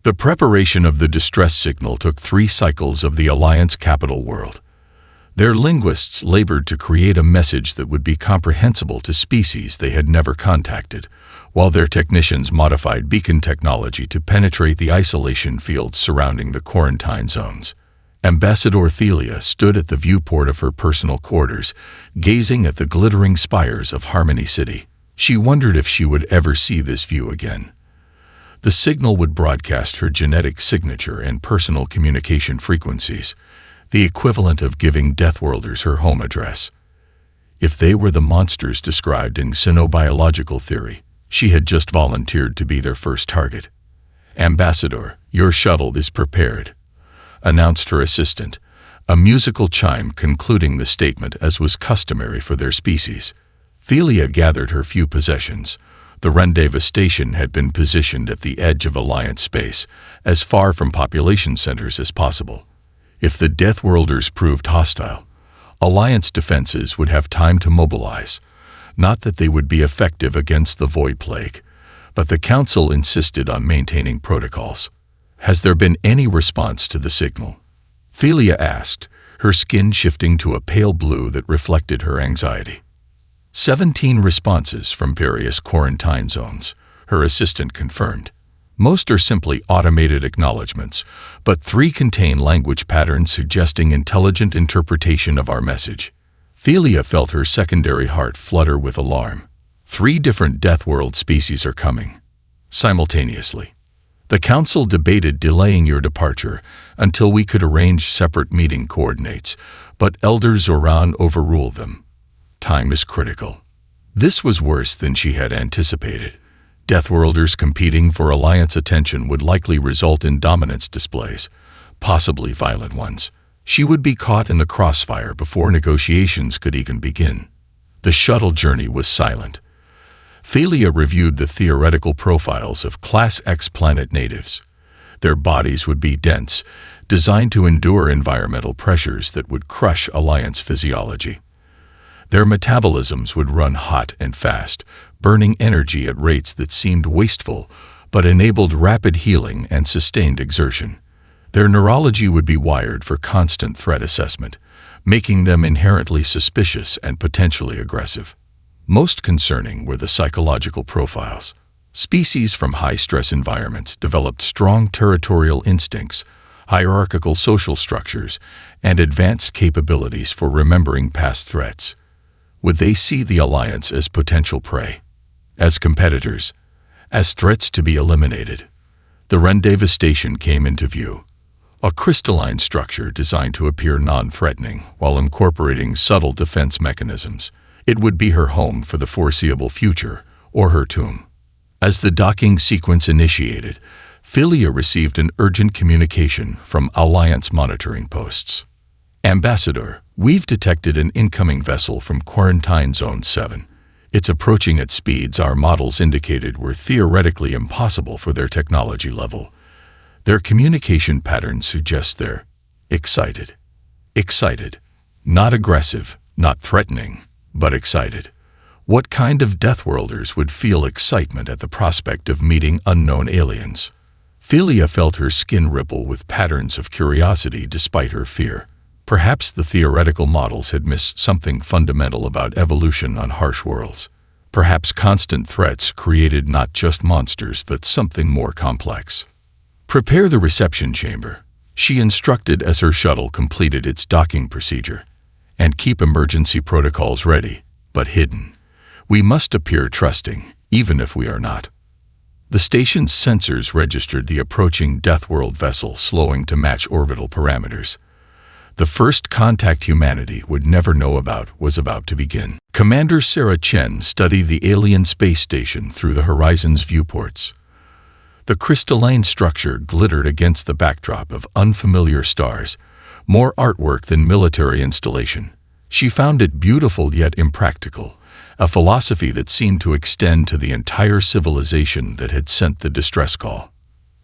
The preparation of the distress signal took 3 cycles of the Alliance capital world. Their linguists labored to create a message that would be comprehensible to species they had never contacted, while their technicians modified beacon technology to penetrate the isolation fields surrounding the quarantine zones. Ambassador Thelia stood at the viewport of her personal quarters, gazing at the glittering spires of Harmony City. She wondered if she would ever see this view again. The signal would broadcast her genetic signature and personal communication frequencies, the equivalent of giving Deathworlders her home address. If they were the monsters described in xenobiological theory, she had just volunteered to be their first target. "Ambassador, your shuttle is prepared," announced her assistant, a musical chime concluding the statement as was customary for their species. Thelia gathered her few possessions. The rendezvous station had been positioned at the edge of Alliance space, as far from population centers as possible. If the Deathworlders proved hostile, Alliance defenses would have time to mobilize. Not that they would be effective against the Void Plague, but the Council insisted on maintaining protocols. "Has there been any response to the signal?" Thelia asked, her skin shifting to a pale blue that reflected her anxiety. 17 responses from various quarantine zones, her assistant confirmed. Most are simply automated acknowledgments, but 3 contain language patterns suggesting intelligent interpretation of our message. Thelia felt her secondary heart flutter with alarm. 3 different Deathworld species are coming simultaneously. The Council debated delaying your departure until we could arrange separate meeting coordinates, but Elder Zoran overruled them. Time is critical. This was worse than she had anticipated. Deathworlders competing for Alliance attention would likely result in dominance displays, possibly violent ones. She would be caught in the crossfire before negotiations could even begin. The shuttle journey was silent. Thelia reviewed the theoretical profiles of Class X planet natives. Their bodies would be dense, designed to endure environmental pressures that would crush Alliance physiology. Their metabolisms would run hot and fast, burning energy at rates that seemed wasteful, but enabled rapid healing and sustained exertion. Their neurology would be wired for constant threat assessment, making them inherently suspicious and potentially aggressive. Most concerning were the psychological profiles. Species from high-stress environments developed strong territorial instincts, hierarchical social structures, and advanced capabilities for remembering past threats. Would they see the Alliance as potential prey, as competitors, as threats to be eliminated? The rendezvous station came into view, a crystalline structure designed to appear non-threatening while incorporating subtle defense mechanisms. It would be her home for the foreseeable future, or her tomb. As the docking sequence initiated, Thelia received an urgent communication from Alliance monitoring posts. "Ambassador, we've detected an incoming vessel from Quarantine Zone 7. It's approaching at speeds our models indicated were theoretically impossible for their technology level. Their communication patterns suggest they're excited. Excited. Not aggressive, not threatening, but excited. What kind of Deathworlders would feel excitement at the prospect of meeting unknown aliens?" Thelia felt her skin ripple with patterns of curiosity despite her fear. Perhaps the theoretical models had missed something fundamental about evolution on harsh worlds. Perhaps constant threats created not just monsters but something more complex. "Prepare the reception chamber," she instructed as her shuttle completed its docking procedure. "And keep emergency protocols ready, but hidden. We must appear trusting, even if we are not." The station's sensors registered the approaching Deathworld vessel slowing to match orbital parameters. The first contact humanity would never know about was about to begin. Commander Sarah Chen studied the alien space station through the horizon's viewports. The crystalline structure glittered against the backdrop of unfamiliar stars, more artwork than military installation. She found it beautiful yet impractical, a philosophy that seemed to extend to the entire civilization that had sent the distress call.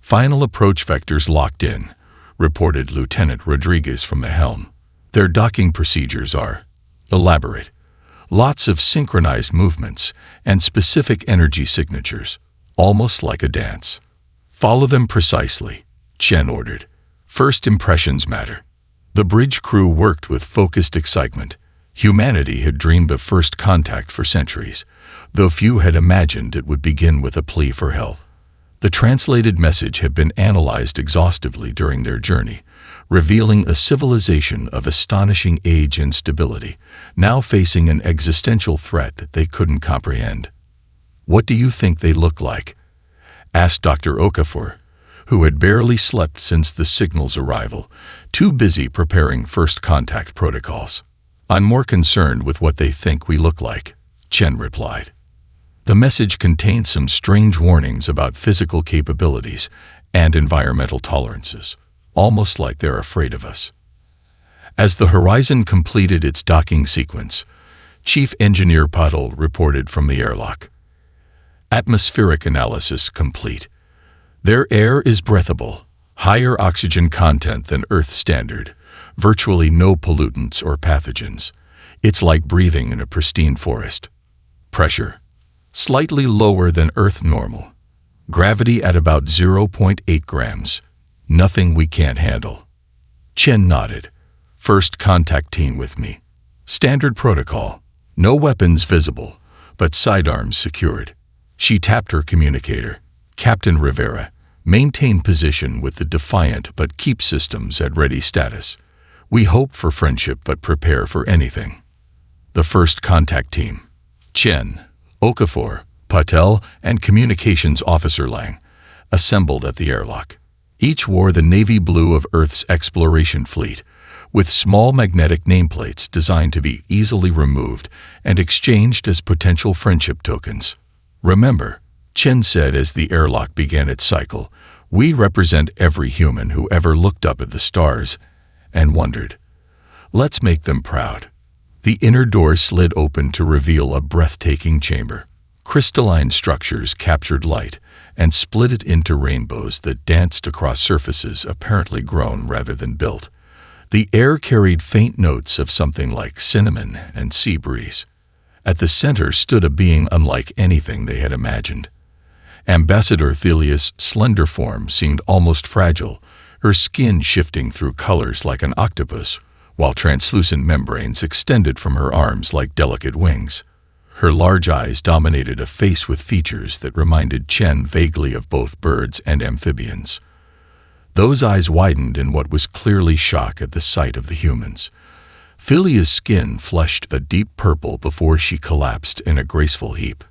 "Final approach vectors locked in," reported Lieutenant Rodriguez from the helm. "Their docking procedures are elaborate. Lots of synchronized movements and specific energy signatures, almost like a dance." Follow them precisely, Chen ordered. First impressions matter. The bridge crew worked with focused excitement. Humanity had dreamed of first contact for centuries, though few had imagined it would begin with a plea for help. The translated message had been analyzed exhaustively during their journey, revealing a civilization of astonishing age and stability, now facing an existential threat that they couldn't comprehend. "What do you think they look like?" asked Dr. Okafor, who had barely slept since the signal's arrival, too busy preparing first contact protocols. "I'm more concerned with what they think we look like," Chen replied. The message contained some strange warnings about physical capabilities and environmental tolerances, almost like they're afraid of us. As the Horizon completed its docking sequence, Chief Engineer Patel reported from the airlock. Atmospheric analysis complete. Their air is breathable, higher oxygen content than Earth standard, virtually no pollutants or pathogens. It's like breathing in a pristine forest. Pressure slightly lower than Earth normal. Gravity at about 0.8 grams. Nothing we can't handle. Chen nodded. First contact team with me. Standard protocol. No weapons visible, but sidearms secured. She tapped her communicator. Captain Rivera, maintain position with the Defiant but keep systems at ready status. We hope for friendship but prepare for anything. The first contact team. Chen, Okafor, Patel, and Communications Officer Lang assembled at the airlock. Each wore the navy blue of Earth's exploration fleet, with small magnetic nameplates designed to be easily removed and exchanged as potential friendship tokens. "Remember," Chen said as the airlock began its cycle, "we represent every human who ever looked up at the stars and wondered. Let's make them proud." The inner door slid open to reveal a breathtaking chamber. Crystalline structures captured light and split it into rainbows that danced across surfaces apparently grown rather than built. The air carried faint notes of something like cinnamon and sea breeze. At the center stood a being unlike anything they had imagined. Ambassador Thelia's slender form seemed almost fragile, her skin shifting through colors like an octopus, while translucent membranes extended from her arms like delicate wings. Her large eyes dominated a face with features that reminded Chen vaguely of both birds and amphibians. Those eyes widened in what was clearly shock at the sight of the humans. Thelia's skin flushed a deep purple before she collapsed in a graceful heap.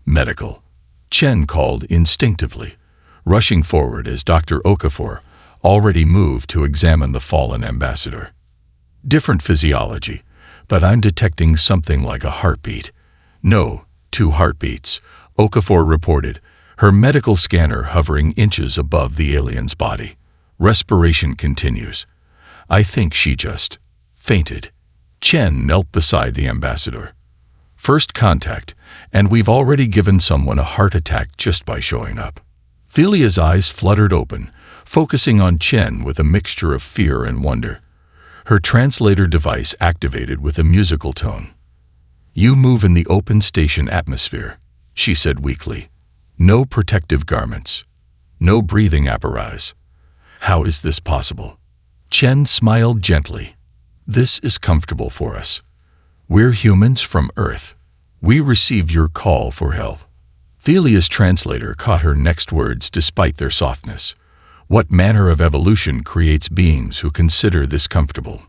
"Medical," Chen called instinctively, rushing forward as Dr. Okafor already moved to examine the fallen ambassador. "Different physiology, but I'm detecting something like a heartbeat." "No, 2 heartbeats," Okafor reported, her medical scanner hovering inches above the alien's body. "Respiration continues. I think she just fainted." Chen knelt beside the ambassador. "First contact, and we've already given someone a heart attack just by showing up." Thelia's eyes fluttered open, focusing on Chen with a mixture of fear and wonder. Her translator device activated with a musical tone. "You move in the open station atmosphere," she said weakly. "No protective garments. No breathing apparatus. How is this possible?" Chen smiled gently. "This is comfortable for us. We're humans from Earth. We received your call for help." Thelia's translator caught her next words despite their softness. "What manner of evolution creates beings who consider this comfortable?"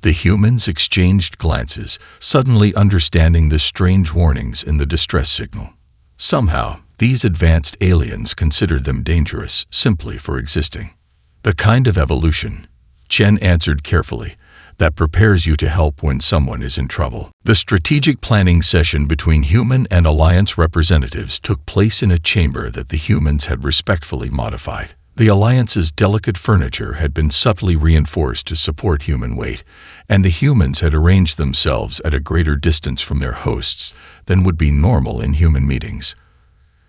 The humans exchanged glances, suddenly understanding the strange warnings in the distress signal. Somehow, these advanced aliens considered them dangerous simply for existing. "The kind of evolution," Chen answered carefully, "that prepares you to help when someone is in trouble." The strategic planning session between human and Alliance representatives took place in a chamber that the humans had respectfully modified. The Alliance's delicate furniture had been subtly reinforced to support human weight, and the humans had arranged themselves at a greater distance from their hosts than would be normal in human meetings.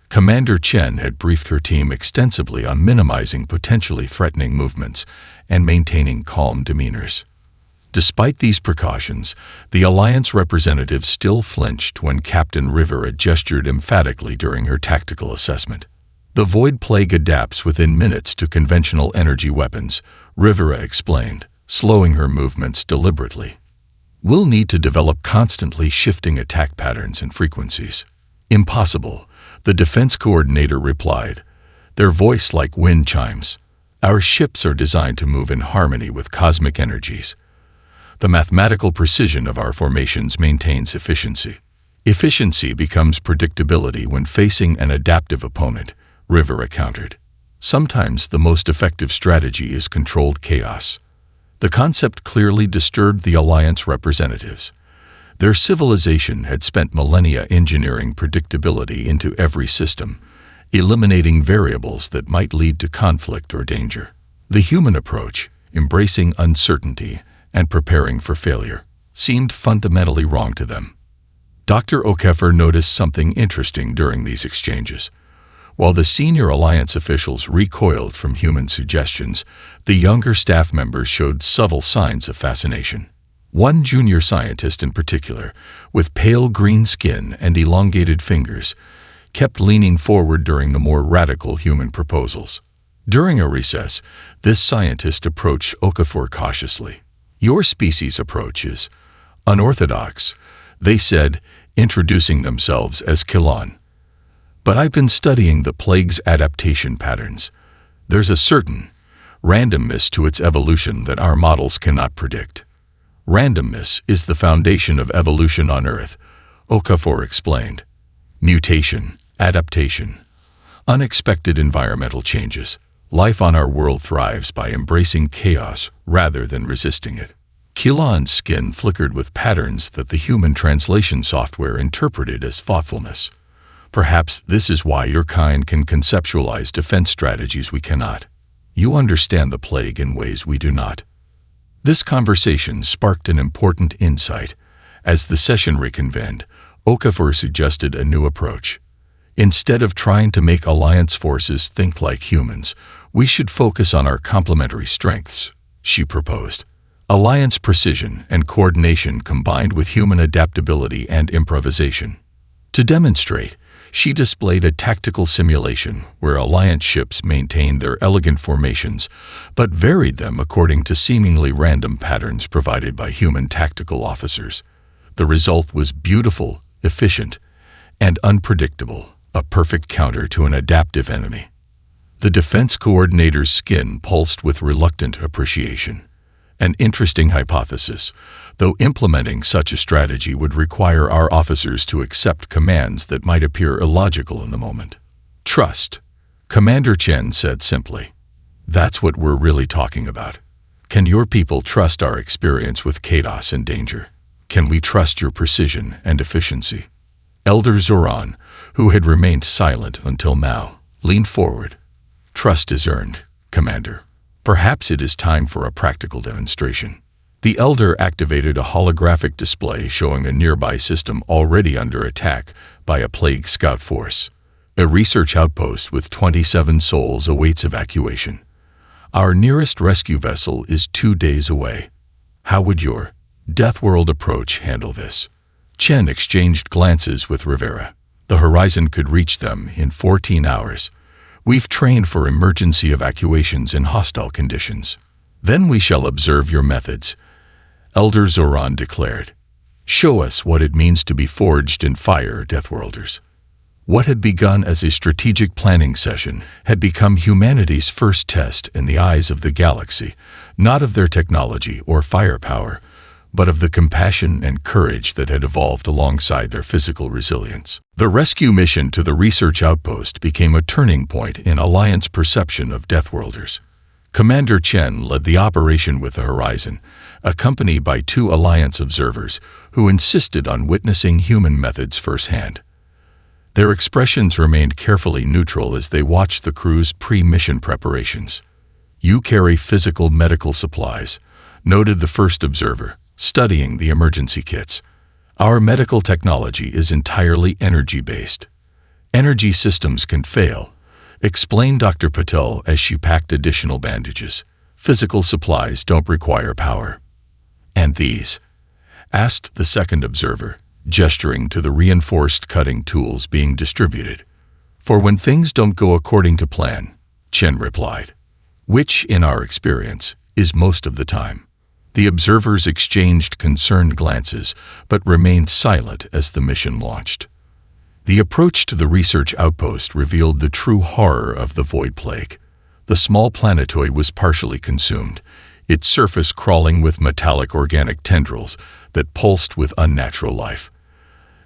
Commander Chen had briefed her team extensively on minimizing potentially threatening movements and maintaining calm demeanors. Despite these precautions, the Alliance representatives still flinched when Captain Rivera gestured emphatically during her tactical assessment. The Void Plague adapts within minutes to conventional energy weapons, Rivera explained, slowing her movements deliberately. We'll need to develop constantly shifting attack patterns and frequencies. Impossible, the defense coordinator replied, their voice like wind chimes. Our ships are designed to move in harmony with cosmic energies. The mathematical precision of our formations maintains efficiency. Efficiency becomes predictability when facing an adaptive opponent, Rivera countered. Sometimes the most effective strategy is controlled chaos. The concept clearly disturbed the Alliance representatives. Their civilization had spent millennia engineering predictability into every system, eliminating variables that might lead to conflict or danger. The human approach, embracing uncertainty and preparing for failure, seemed fundamentally wrong to them. Dr. O'Keefer noticed something interesting during these exchanges. While the senior Alliance officials recoiled from human suggestions, the younger staff members showed subtle signs of fascination. One junior scientist in particular, with pale green skin and elongated fingers, kept leaning forward during the more radical human proposals. During a recess, this scientist approached Okafor cautiously. Your species' approach is unorthodox, they said, introducing themselves as Kilon. But I've been studying the plague's adaptation patterns. There's a certain randomness to its evolution that our models cannot predict. Randomness is the foundation of evolution on Earth, Okafor explained. Mutation, adaptation, unexpected environmental changes. Life on our world thrives by embracing chaos rather than resisting it. Kilon's skin flickered with patterns that the human translation software interpreted as thoughtfulness. Perhaps this is why your kind can conceptualize defense strategies we cannot. You understand the plague in ways we do not. This conversation sparked an important insight. As the session reconvened, Okafor suggested a new approach. Instead of trying to make Alliance forces think like humans, we should focus on our complementary strengths, she proposed. Alliance precision and coordination combined with human adaptability and improvisation. To demonstrate, she displayed a tactical simulation where Alliance ships maintained their elegant formations, but varied them according to seemingly random patterns provided by human tactical officers. The result was beautiful, efficient, and unpredictable, a perfect counter to an adaptive enemy. The defense coordinator's skin pulsed with reluctant appreciation. An interesting hypothesis, though implementing such a strategy would require our officers to accept commands that might appear illogical in the moment. Trust, Commander Chen said simply. That's what we're really talking about. Can your people trust our experience with chaos and danger? Can we trust your precision and efficiency? Elder Zoran, who had remained silent until now, leaned forward. Trust is earned, Commander. Perhaps it is time for a practical demonstration. The Elder activated a holographic display showing a nearby system already under attack by a plague scout force. A research outpost with 27 souls awaits evacuation. Our nearest rescue vessel is 2 days away. How would your Deathworld approach handle this? Chen exchanged glances with Rivera. The horizon could reach them in 14 hours. We've trained for emergency evacuations in hostile conditions. Then we shall observe your methods, Elder Zoran declared. Show us what it means to be forged in fire, Deathworlders. What had begun as a strategic planning session had become humanity's first test in the eyes of the galaxy, not of their technology or firepower, but of the compassion and courage that had evolved alongside their physical resilience. The rescue mission to the research outpost became a turning point in Alliance perception of Deathworlders. Commander Chen led the operation with the Horizon, accompanied by 2 Alliance observers who insisted on witnessing human methods firsthand. Their expressions remained carefully neutral as they watched the crew's pre-mission preparations. You carry physical medical supplies, noted the first observer, studying the emergency kits. Our medical technology is entirely energy-based. Energy systems can fail, explained Dr. Patel as she packed additional bandages. Physical supplies don't require power. And these? Asked the second observer, gesturing to the reinforced cutting tools being distributed. For when things don't go according to plan, Chen replied, which, in our experience, is most of the time. The observers exchanged concerned glances, but remained silent as the mission launched. The approach to the research outpost revealed the true horror of the Void Plague. The small planetoid was partially consumed, its surface crawling with metallic organic tendrils that pulsed with unnatural life.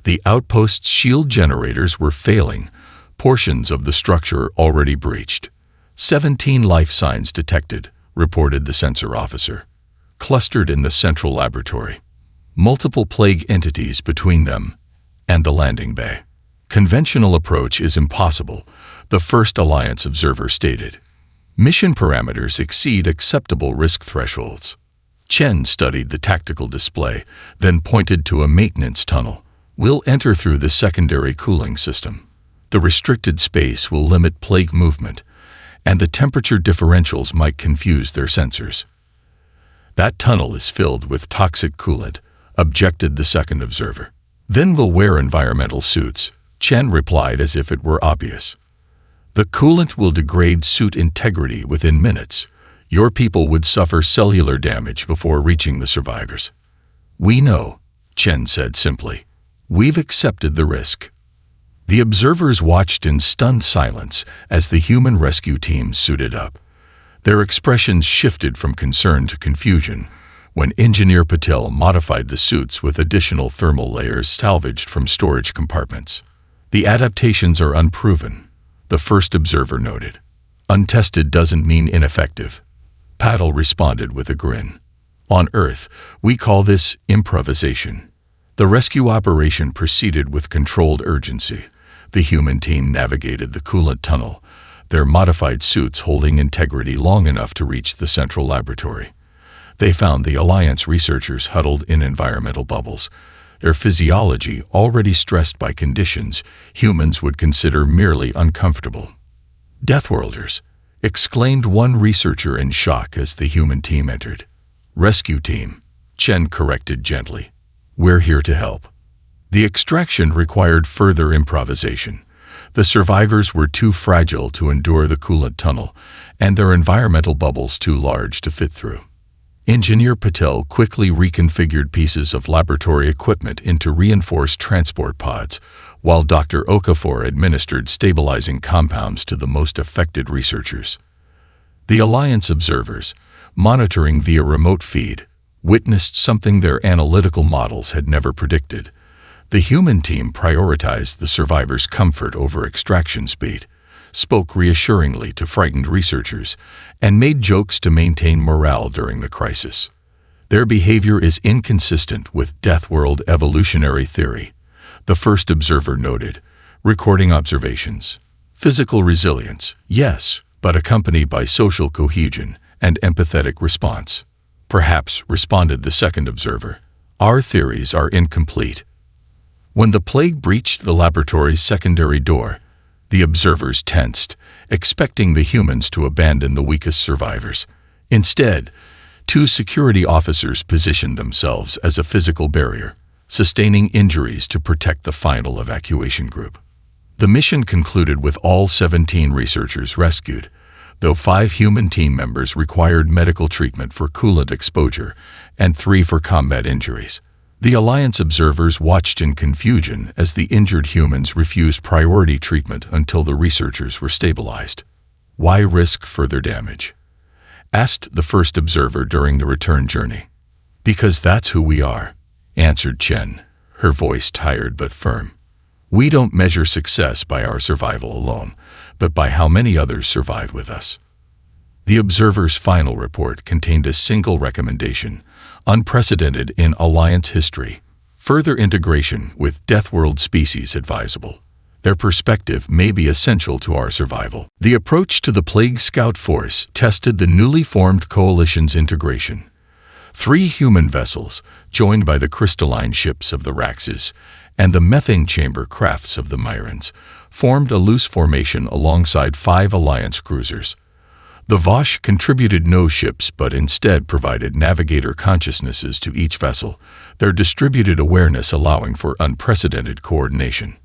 The outpost's shield generators were failing, portions of the structure already breached. 17 life signs detected, reported the sensor officer, clustered in the central laboratory. Multiple plague entities between them and the landing bay. Conventional approach is impossible, the first Alliance observer stated. Mission parameters exceed acceptable risk thresholds. Chen studied the tactical display, then pointed to a maintenance tunnel. We'll enter through the secondary cooling system. The restricted space will limit plague movement, and the temperature differentials might confuse their sensors. That tunnel is filled with toxic coolant, objected the second observer. Then we'll wear environmental suits, Chen replied as if it were obvious. The coolant will degrade suit integrity within minutes. Your people would suffer cellular damage before reaching the survivors. We know, Chen said simply. We've accepted the risk. The observers watched in stunned silence as the human rescue team suited up. Their expressions shifted from concern to confusion when Engineer Patel modified the suits with additional thermal layers salvaged from storage compartments. The adaptations are unproven, the first observer noted. Untested doesn't mean ineffective. Patel responded with a grin. On Earth, we call this improvisation. The rescue operation proceeded with controlled urgency. The human team navigated the coolant tunnel, their modified suits holding integrity long enough to reach the central laboratory. They found the Alliance researchers huddled in environmental bubbles, their physiology already stressed by conditions humans would consider merely uncomfortable. Deathworlders, exclaimed one researcher in shock as the human team entered. Rescue team, Chen corrected gently. We're here to help. The extraction required further improvisation. The survivors were too fragile to endure the coolant tunnel, and their environmental bubbles too large to fit through. Engineer Patel quickly reconfigured pieces of laboratory equipment into reinforced transport pods, while Dr. Okafor administered stabilizing compounds to the most affected researchers. The Alliance observers, monitoring via remote feed, witnessed something their analytical models had never predicted. The human team prioritized the survivors' comfort over extraction speed, spoke reassuringly to frightened researchers, and made jokes to maintain morale during the crisis. Their behavior is inconsistent with Deathworld evolutionary theory, the first observer noted, recording observations. Physical resilience, yes, but accompanied by social cohesion and empathetic response. Perhaps, responded the second observer, our theories are incomplete. When the plague breached the laboratory's secondary door, the observers tensed, expecting the humans to abandon the weakest survivors. Instead, 2 security officers positioned themselves as a physical barrier, sustaining injuries to protect the final evacuation group. The mission concluded with all 17 researchers rescued, though 5 human team members required medical treatment for coolant exposure and 3 for combat injuries. The Alliance observers watched in confusion as the injured humans refused priority treatment until the researchers were stabilized. Why risk further damage? Asked the first observer during the return journey. Because that's who we are, answered Chen, her voice tired but firm. We don't measure success by our survival alone, but by how many others survive with us. The observer's final report contained a single recommendation, unprecedented in Alliance history: further integration with Deathworld species advisable. Their perspective may be essential to our survival. The approach to the Plague Scout Force tested the newly formed coalition's integration. 3 human vessels, joined by the crystalline ships of the Raxes and the methane chamber crafts of the Myrans, formed a loose formation alongside 5 Alliance cruisers. The Vosh contributed no ships but instead provided navigator consciousnesses to each vessel, their distributed awareness allowing for unprecedented coordination.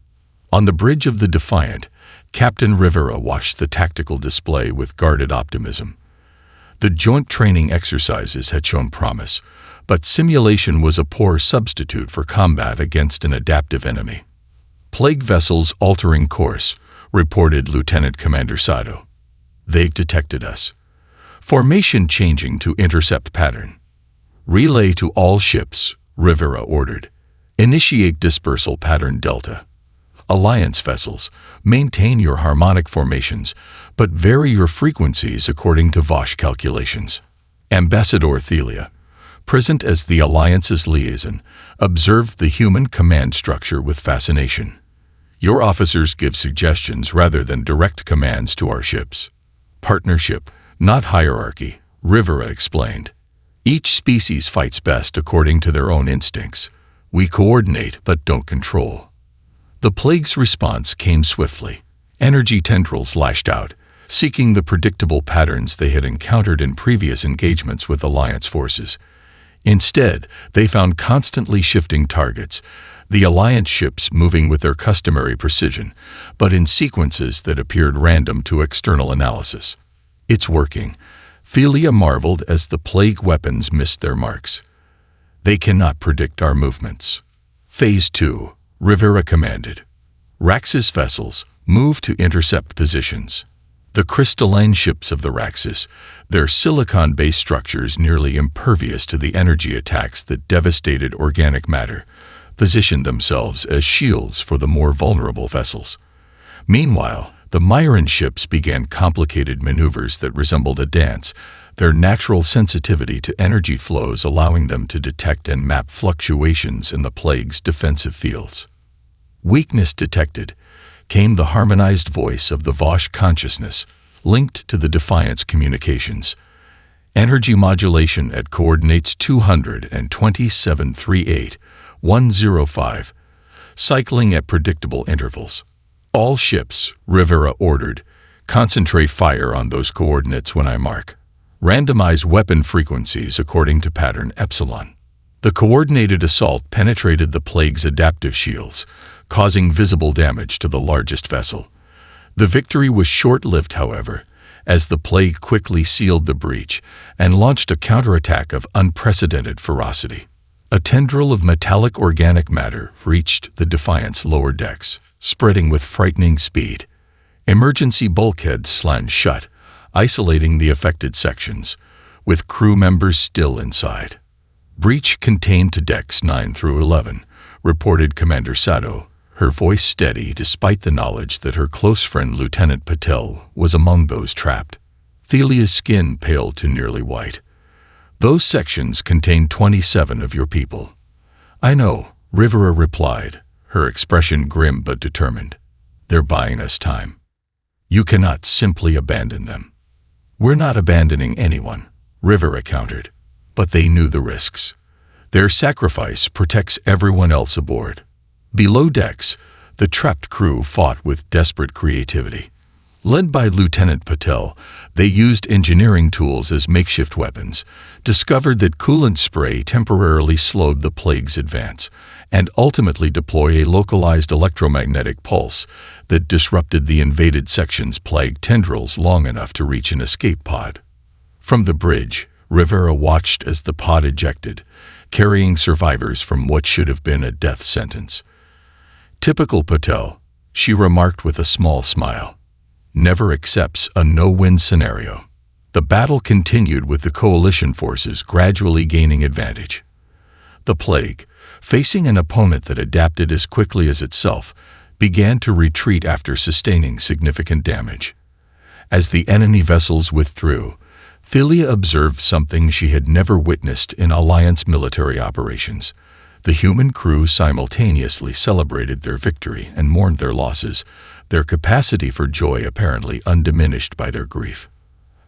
On the bridge of the Defiant, Captain Rivera watched the tactical display with guarded optimism. The joint training exercises had shown promise, but simulation was a poor substitute for combat against an adaptive enemy. Plague vessels altering course, reported Lieutenant Commander Sato. They've detected us. Formation changing to intercept pattern. Relay to all ships, Rivera ordered. Initiate dispersal pattern Delta. Alliance vessels, maintain your harmonic formations, but vary your frequencies according to Vosh calculations. Ambassador Thelia, present as the Alliance's liaison, observed the human command structure with fascination. Your officers give suggestions rather than direct commands to our ships. Partnership, not hierarchy, Rivera explained. Each species fights best according to their own instincts. We coordinate but don't control. The plague's response came swiftly. Energy tendrils lashed out, seeking the predictable patterns they had encountered in previous engagements with Alliance forces. Instead, they found constantly shifting targets, the Alliance ships moving with their customary precision, but in sequences that appeared random to external analysis. It's working, Thelia marveled as the plague weapons missed their marks. They cannot predict our movements. Phase 2. Rivera commanded. Raxus vessels, move to intercept positions. The crystalline ships of the Raxus, their silicon-based structures nearly impervious to the energy attacks that devastated organic matter, positioned themselves as shields for the more vulnerable vessels. Meanwhile, the Myron ships began complicated maneuvers that resembled a dance, their natural sensitivity to energy flows allowing them to detect and map fluctuations in the plague's defensive fields. Weakness detected, came the harmonized voice of the Vosh consciousness, linked to the Defiance communications. Energy modulation at coordinates 22738-105, cycling at predictable intervals. All ships, Rivera ordered, concentrate fire on those coordinates when I mark. Randomize weapon frequencies according to pattern epsilon. The coordinated assault penetrated the plague's adaptive shields, causing visible damage to the largest vessel. The victory was short-lived, however, as the plague quickly sealed the breach and launched a counterattack of unprecedented ferocity. A tendril of metallic organic matter reached the Defiant's lower decks, spreading with frightening speed. Emergency bulkheads slammed shut, isolating the affected sections, with crew members still inside. Breach contained to decks 9 through 11, reported Commander Sato, her voice steady despite the knowledge that her close friend Lieutenant Patel was among those trapped. Thelia's skin paled to nearly white. Those sections contain 27 of your people. I know, Rivera replied, her expression grim but determined. They're buying us time. You cannot simply abandon them. We're not abandoning anyone, Rivera countered, but they knew the risks. Their sacrifice protects everyone else aboard. Below decks, the trapped crew fought with desperate creativity. Led by Lieutenant Patel, they used engineering tools as makeshift weapons, discovered that coolant spray temporarily slowed the plague's advance, and ultimately deployed a localized electromagnetic pulse that disrupted the invaded section's plague tendrils long enough to reach an escape pod. From the bridge, Rivera watched as the pod ejected, carrying survivors from what should have been a death sentence. Typical Patel, she remarked with a small smile. Never accepts a no-win scenario. The battle continued with the coalition forces gradually gaining advantage. The plague, facing an opponent that adapted as quickly as itself, began to retreat after sustaining significant damage. As the enemy vessels withdrew, Thelia observed something she had never witnessed in Alliance military operations. The human crew simultaneously celebrated their victory and mourned their losses, their capacity for joy apparently undiminished by their grief.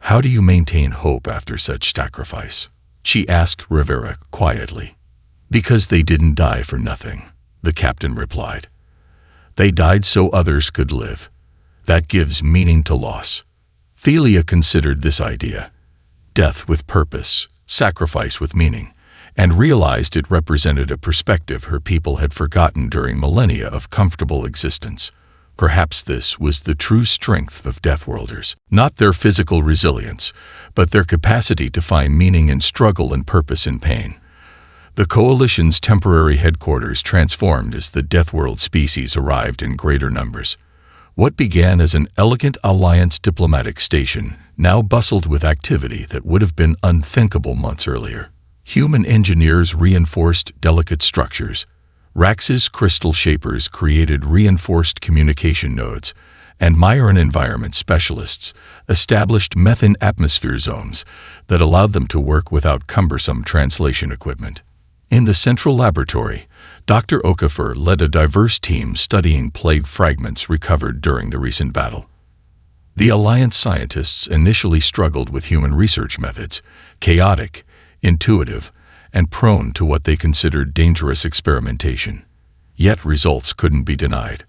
How do you maintain hope after such sacrifice? She asked Rivera quietly. Because they didn't die for nothing, the captain replied. They died so others could live. That gives meaning to loss. Thelia considered this idea. Death with purpose, sacrifice with meaning, and realized it represented a perspective her people had forgotten during millennia of comfortable existence. Perhaps this was the true strength of Deathworlders, not their physical resilience, but their capacity to find meaning in struggle and purpose in pain. The Coalition's temporary headquarters transformed as the Deathworld species arrived in greater numbers. What began as an elegant Alliance diplomatic station now bustled with activity that would have been unthinkable months earlier. Human engineers reinforced delicate structures. Rax's crystal shapers created reinforced communication nodes, and Myron environment specialists established methane atmosphere zones that allowed them to work without cumbersome translation equipment. In the central laboratory, Dr. Okafor led a diverse team studying plague fragments recovered during the recent battle. The Alliance scientists initially struggled with human research methods, chaotic, intuitive, and prone to what they considered dangerous experimentation. Yet results couldn't be denied.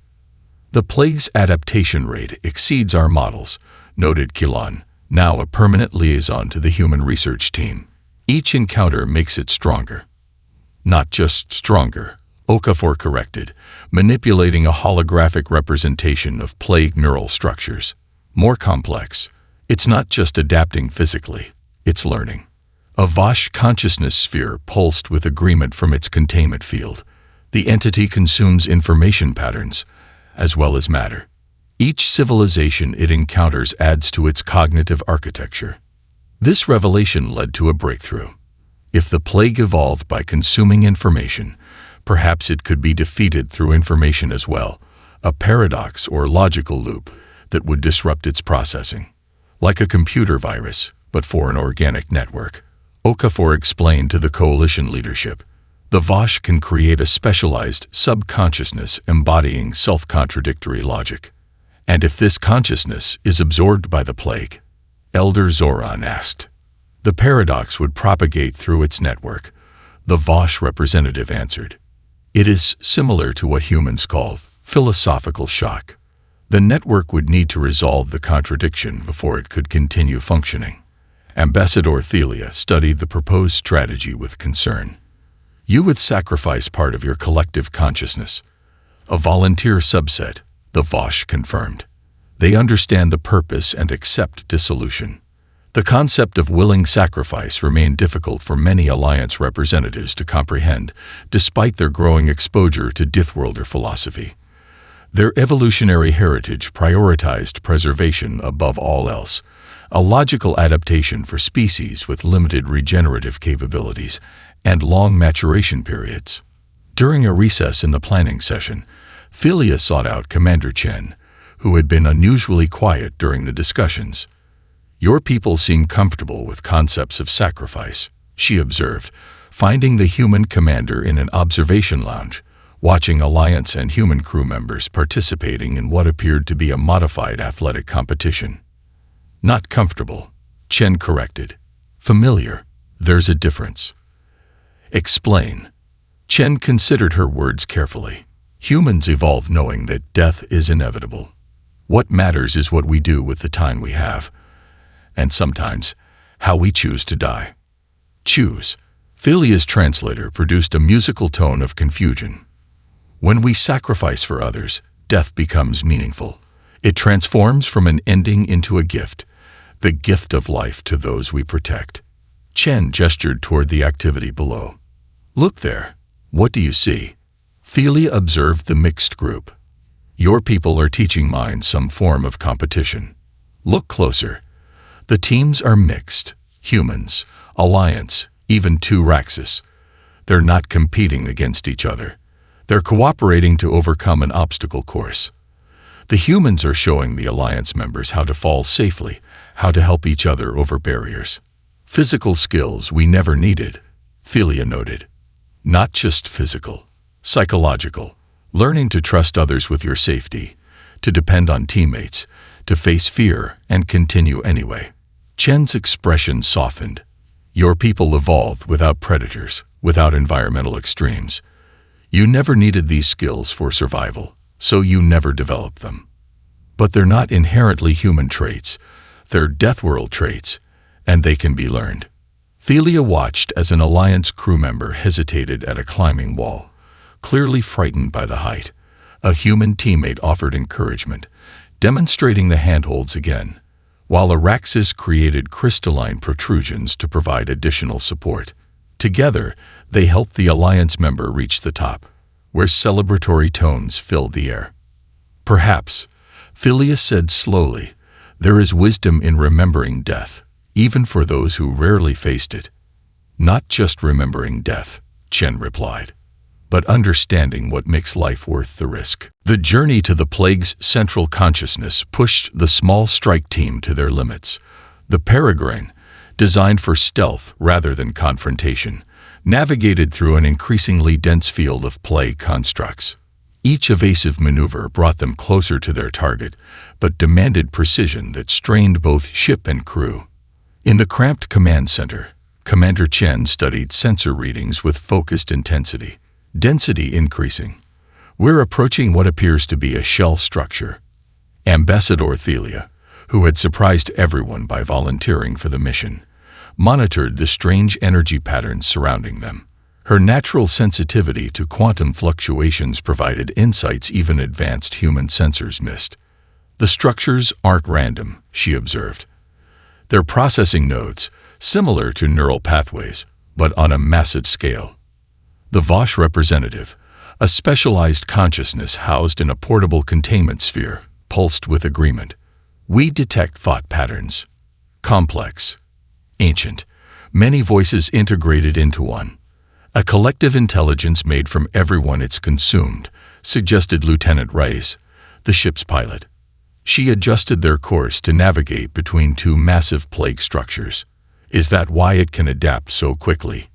The plague's adaptation rate exceeds our models, noted Kilon, now a permanent liaison to the human research team. Each encounter makes it stronger. Not just stronger, Okafor corrected, manipulating a holographic representation of plague neural structures. More complex. It's not just adapting physically, it's learning. A Vosh consciousness sphere pulsed with agreement from its containment field. The entity consumes information patterns, as well as matter. Each civilization it encounters adds to its cognitive architecture. This revelation led to a breakthrough. If the plague evolved by consuming information, perhaps it could be defeated through information as well, a paradox or logical loop that would disrupt its processing. Like a computer virus, but for an organic network. Okafor explained to the Coalition leadership, the Vosh can create a specialized subconsciousness embodying self-contradictory logic. And if this consciousness is absorbed by the plague? Elder Zoran asked. The paradox would propagate through its network, the Vosh representative answered. It is similar to what humans call philosophical shock. The network would need to resolve the contradiction before it could continue functioning. Ambassador Thelia studied the proposed strategy with concern. You would sacrifice part of your collective consciousness. A volunteer subset, the Vosh confirmed. They understand the purpose and accept dissolution. The concept of willing sacrifice remained difficult for many Alliance representatives to comprehend, despite their growing exposure to Deathworlder philosophy. Their evolutionary heritage prioritized preservation above all else, a logical adaptation for species with limited regenerative capabilities and long maturation periods. During a recess in the planning session, Philia sought out Commander Chen, who had been unusually quiet during the discussions. Your people seem comfortable with concepts of sacrifice, she observed, finding the human commander in an observation lounge, watching Alliance and human crew members participating in what appeared to be a modified athletic competition. Not comfortable, Chen corrected. Familiar, there's a difference. Explain. Chen considered her words carefully. Humans evolve knowing that death is inevitable. What matters is what we do with the time we have. And sometimes, how we choose to die. Choose. Philia's translator produced a musical tone of confusion. When we sacrifice for others, death becomes meaningful. It transforms from an ending into a gift, the gift of life to those we protect. Chen gestured toward the activity below. Look there. What do you see? Thelia observed the mixed group. Your people are teaching mine some form of competition. Look closer. The teams are mixed. Humans, Alliance, even two Raxus. They're not competing against each other. They're cooperating to overcome an obstacle course. The humans are showing the Alliance members how to fall safely, how to help each other over barriers. Physical skills we never needed, Thelia noted. Not just physical, psychological. Learning to trust others with your safety, to depend on teammates, to face fear and continue anyway. Chen's expression softened. Your people evolved without predators, without environmental extremes. You never needed these skills for survival, so you never developed them. But they're not inherently human traits. They're Deathworld traits, and they can be learned. Thelia watched as an Alliance crew member hesitated at a climbing wall, clearly frightened by the height. A human teammate offered encouragement, demonstrating the handholds again, while Araxis created crystalline protrusions to provide additional support. Together, they helped the Alliance member reach the top, where celebratory tones filled the air. Perhaps, Phileas said slowly, there is wisdom in remembering death, even for those who rarely faced it. Not just remembering death, Chen replied, but understanding what makes life worth the risk. The journey to the plague's central consciousness pushed the small strike team to their limits. The Peregrine, designed for stealth rather than confrontation, navigated through an increasingly dense field of plague constructs. Each evasive maneuver brought them closer to their target, but demanded precision that strained both ship and crew. In the cramped command center, Commander Chen studied sensor readings with focused intensity, density increasing. We're approaching what appears to be a shell structure. Ambassador Thelia, who had surprised everyone by volunteering for the mission, monitored the strange energy patterns surrounding them. Her natural sensitivity to quantum fluctuations provided insights even advanced human sensors missed. The structures aren't random, she observed. They're processing nodes, similar to neural pathways, but on a massive scale. The Vosh representative, a specialized consciousness housed in a portable containment sphere, pulsed with agreement. We detect thought patterns. Complex. Ancient. Many voices integrated into one. A collective intelligence made from everyone it's consumed, suggested Lieutenant Rice, the ship's pilot. She adjusted their course to navigate between two massive plague structures. Is that why it can adapt so quickly?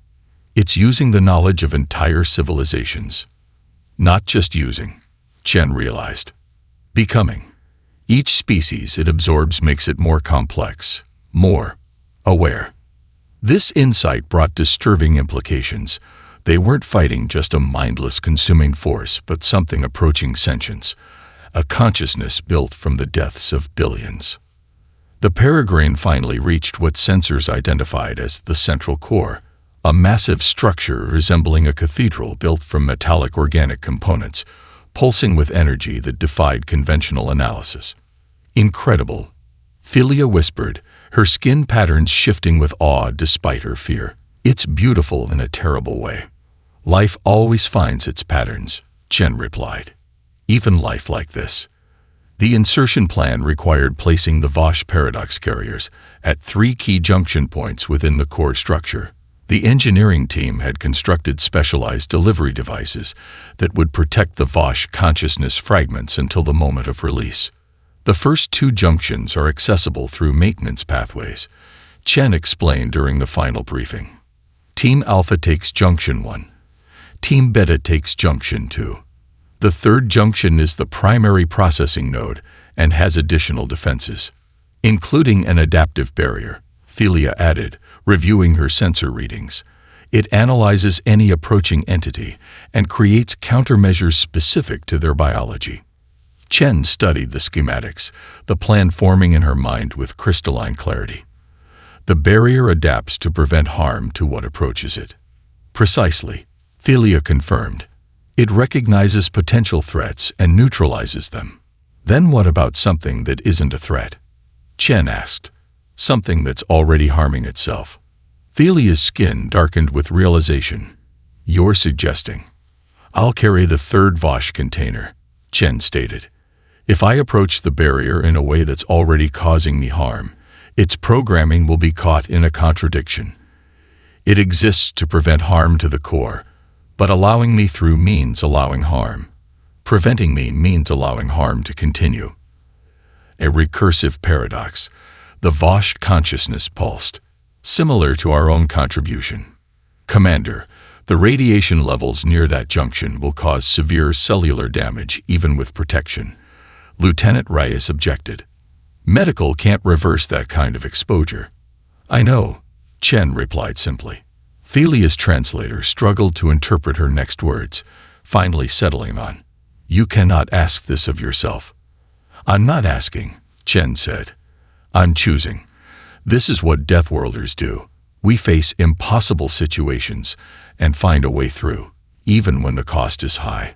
It's using the knowledge of entire civilizations. Not just using, Chen realized. Becoming. Each species it absorbs makes it more complex, more aware. This insight brought disturbing implications. They weren't fighting just a mindless consuming force, but something approaching sentience, a consciousness built from the deaths of billions. The Peregrine finally reached what sensors identified as the central core, a massive structure resembling a cathedral built from metallic organic components, pulsing with energy that defied conventional analysis. Incredible, Philia whispered, her skin patterns shifting with awe despite her fear. It's beautiful in a terrible way. Life always finds its patterns, Chen replied. Even life like this. The insertion plan required placing the Vosh paradox carriers at 3 key junction points within the core structure. The engineering team had constructed specialized delivery devices that would protect the Vosh consciousness fragments until the moment of release. The first 2 junctions are accessible through maintenance pathways, Chen explained during the final briefing. Team Alpha takes Junction 1. Team Beta takes Junction 2. The 3rd junction is the primary processing node and has additional defenses, including an adaptive barrier, Thelia added, reviewing her sensor readings. It analyzes any approaching entity and creates countermeasures specific to their biology. Chen studied the schematics, the plan forming in her mind with crystalline clarity. The barrier adapts to prevent harm to what approaches it. Precisely, Thelia confirmed. It recognizes potential threats and neutralizes them. Then what about something that isn't a threat? Chen asked. Something that's already harming itself. Thelia's skin darkened with realization. You're suggesting. I'll carry the 3rd Vosh container, Chen stated. If I approach the barrier in a way that's already causing me harm, its programming will be caught in a contradiction. It exists to prevent harm to the core, but allowing me through means allowing harm. Preventing me means allowing harm to continue. A recursive paradox. The Vosh consciousness pulsed, similar to our own contribution. Commander, the radiation levels near that junction will cause severe cellular damage even with protection. Lieutenant Reyes objected. Medical can't reverse that kind of exposure. I know, Chen replied simply. Thelia's translator struggled to interpret her next words, finally settling on, you cannot ask this of yourself. I'm not asking, Chen said. I'm choosing. This is what Deathworlders do. We face impossible situations and find a way through, even when the cost is high.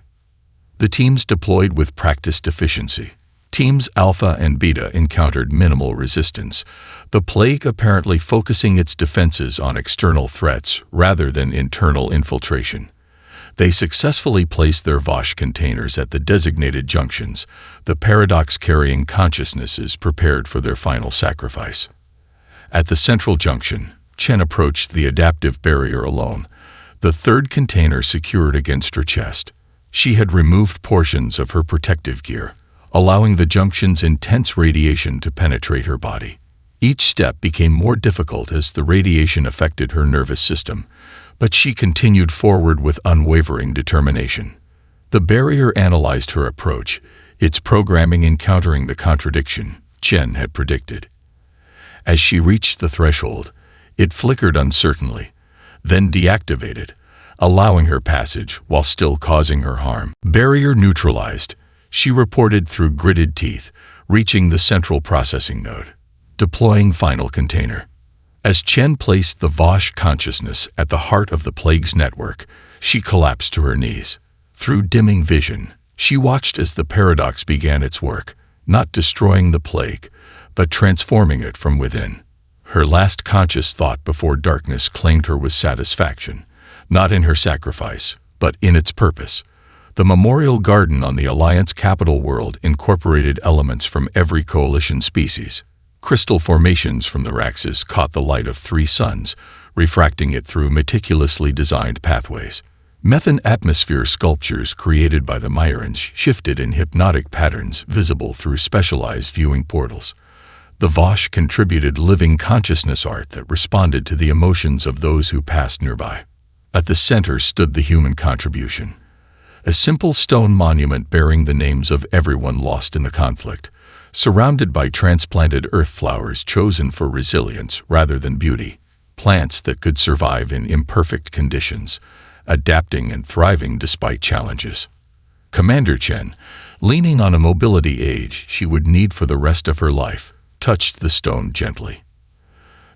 The teams deployed with practiced efficiency. Teams Alpha and Beta encountered minimal resistance, the plague apparently focusing its defenses on external threats rather than internal infiltration. They successfully placed their Vosh containers at the designated junctions, the paradox-carrying consciousnesses prepared for their final sacrifice. At the central junction, Chen approached the adaptive barrier alone, the third container secured against her chest. She had removed portions of her protective gear, allowing the junction's intense radiation to penetrate her body. Each step became more difficult as the radiation affected her nervous system, but she continued forward with unwavering determination. The barrier analyzed her approach, its programming encountering the contradiction Chen had predicted. As she reached the threshold, it flickered uncertainly, then deactivated, allowing her passage while still causing her harm. Barrier neutralized, she reported through gritted teeth, reaching the central processing node. Deploying final container. As Chen placed the Vosh consciousness at the heart of the plague's network, she collapsed to her knees. Through dimming vision, she watched as the paradox began its work, not destroying the plague, but transforming it from within. Her last conscious thought before darkness claimed her was satisfaction, not in her sacrifice, but in its purpose. The memorial garden on the Alliance capital world incorporated elements from every coalition species. Crystal formations from the Raxus caught the light of 3 suns, refracting it through meticulously designed pathways. Methane atmosphere sculptures created by the Myrans shifted in hypnotic patterns visible through specialized viewing portals. The Vosh contributed living consciousness art that responded to the emotions of those who passed nearby. At the center stood the human contribution, a simple stone monument bearing the names of everyone lost in the conflict, surrounded by transplanted earth flowers chosen for resilience rather than beauty, plants that could survive in imperfect conditions, adapting and thriving despite challenges. Commander Chen, leaning on a mobility aid she would need for the rest of her life, touched the stone gently.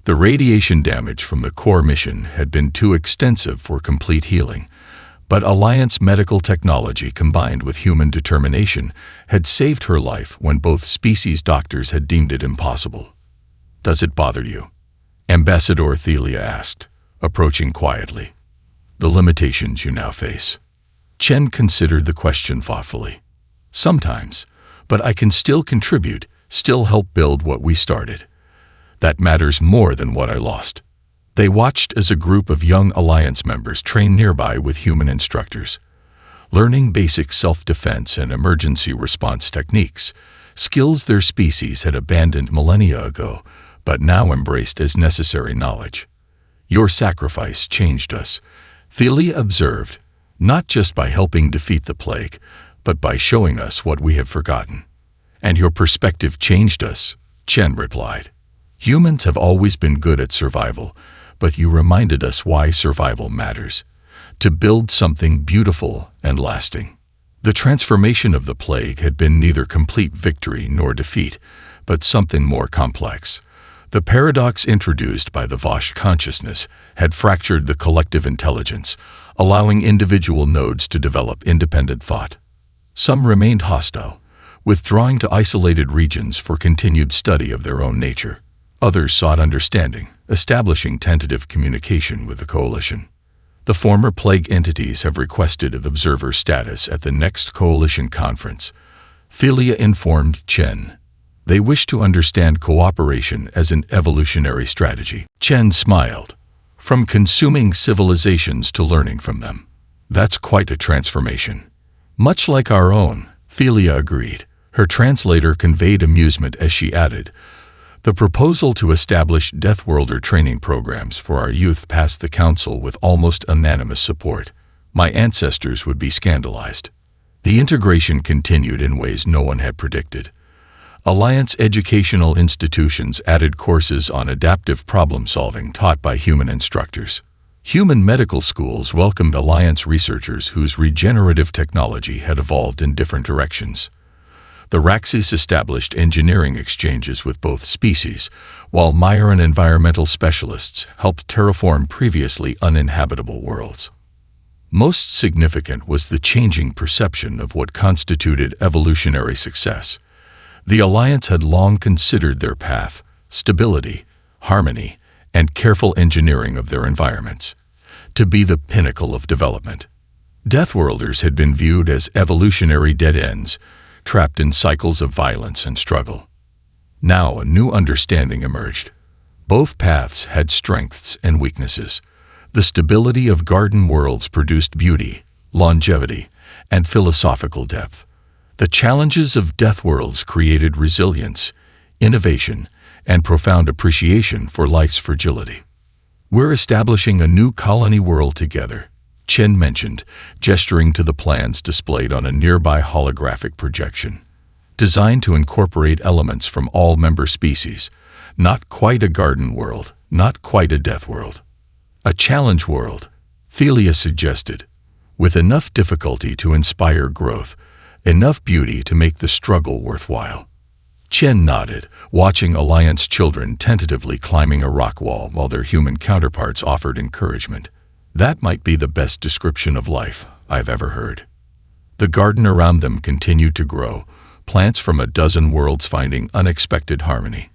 The radiation damage from the core mission had been too extensive for complete healing, but Alliance medical technology combined with human determination had saved her life when both species doctors had deemed it impossible. "Does it bother you?" Ambassador Thelia asked, approaching quietly. "The limitations you now face." Chen considered the question thoughtfully. "Sometimes, but I can still contribute, still help build what we started. That matters more than what I lost." They watched as a group of young Alliance members trained nearby with human instructors, learning basic self-defense and emergency response techniques, skills their species had abandoned millennia ago, but now embraced as necessary knowledge. "Your sacrifice changed us," Thelia observed, "not just by helping defeat the plague, but by showing us what we have forgotten." "And your perspective changed us," Chen replied. "Humans have always been good at survival, but you reminded us why survival matters, to build something beautiful and lasting." The transformation of the plague had been neither complete victory nor defeat, but something more complex. The paradox introduced by the Vosh consciousness had fractured the collective intelligence, allowing individual nodes to develop independent thought. Some remained hostile, withdrawing to isolated regions for continued study of their own nature. Others sought understanding, establishing tentative communication with the coalition. The former plague entities have requested of observer status at the next coalition conference, Thelia informed Chen. They wish to understand cooperation as an evolutionary strategy. Chen smiled. "From consuming civilizations to learning from them. That's quite a transformation." "Much like our own," Thelia agreed. Her translator conveyed amusement as she added, "The proposal to establish Deathworlder training programs for our youth passed the council with almost unanimous support. My ancestors would be scandalized." The integration continued in ways no one had predicted. Alliance educational institutions added courses on adaptive problem-solving taught by human instructors. Human medical schools welcomed Alliance researchers whose regenerative technology had evolved in different directions. The Raxus established engineering exchanges with both species, while Myran environmental specialists helped terraform previously uninhabitable worlds. Most significant was the changing perception of what constituted evolutionary success. The Alliance had long considered their path, stability, harmony, and careful engineering of their environments to be the pinnacle of development. Deathworlders had been viewed as evolutionary dead ends, trapped in cycles of violence and struggle. Now a new understanding emerged. Both paths had strengths and weaknesses. The stability of garden worlds produced beauty, longevity, and philosophical depth. The challenges of Deathworlds created resilience, innovation, and profound appreciation for life's fragility. "We're establishing a new colony world together," Chen mentioned, gesturing to the plans displayed on a nearby holographic projection. Designed to incorporate elements from all member species. Not quite a garden world, not quite a death world. A challenge world, Thelia suggested, with enough difficulty to inspire growth, enough beauty to make the struggle worthwhile. Chen nodded, watching Alliance children tentatively climbing a rock wall while their human counterparts offered encouragement. "That might be the best description of life I've ever heard." The garden around them continued to grow, plants from a dozen worlds finding unexpected harmony.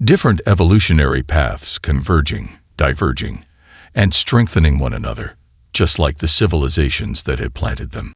Different evolutionary paths converging, diverging, and strengthening one another, just like the civilizations that had planted them.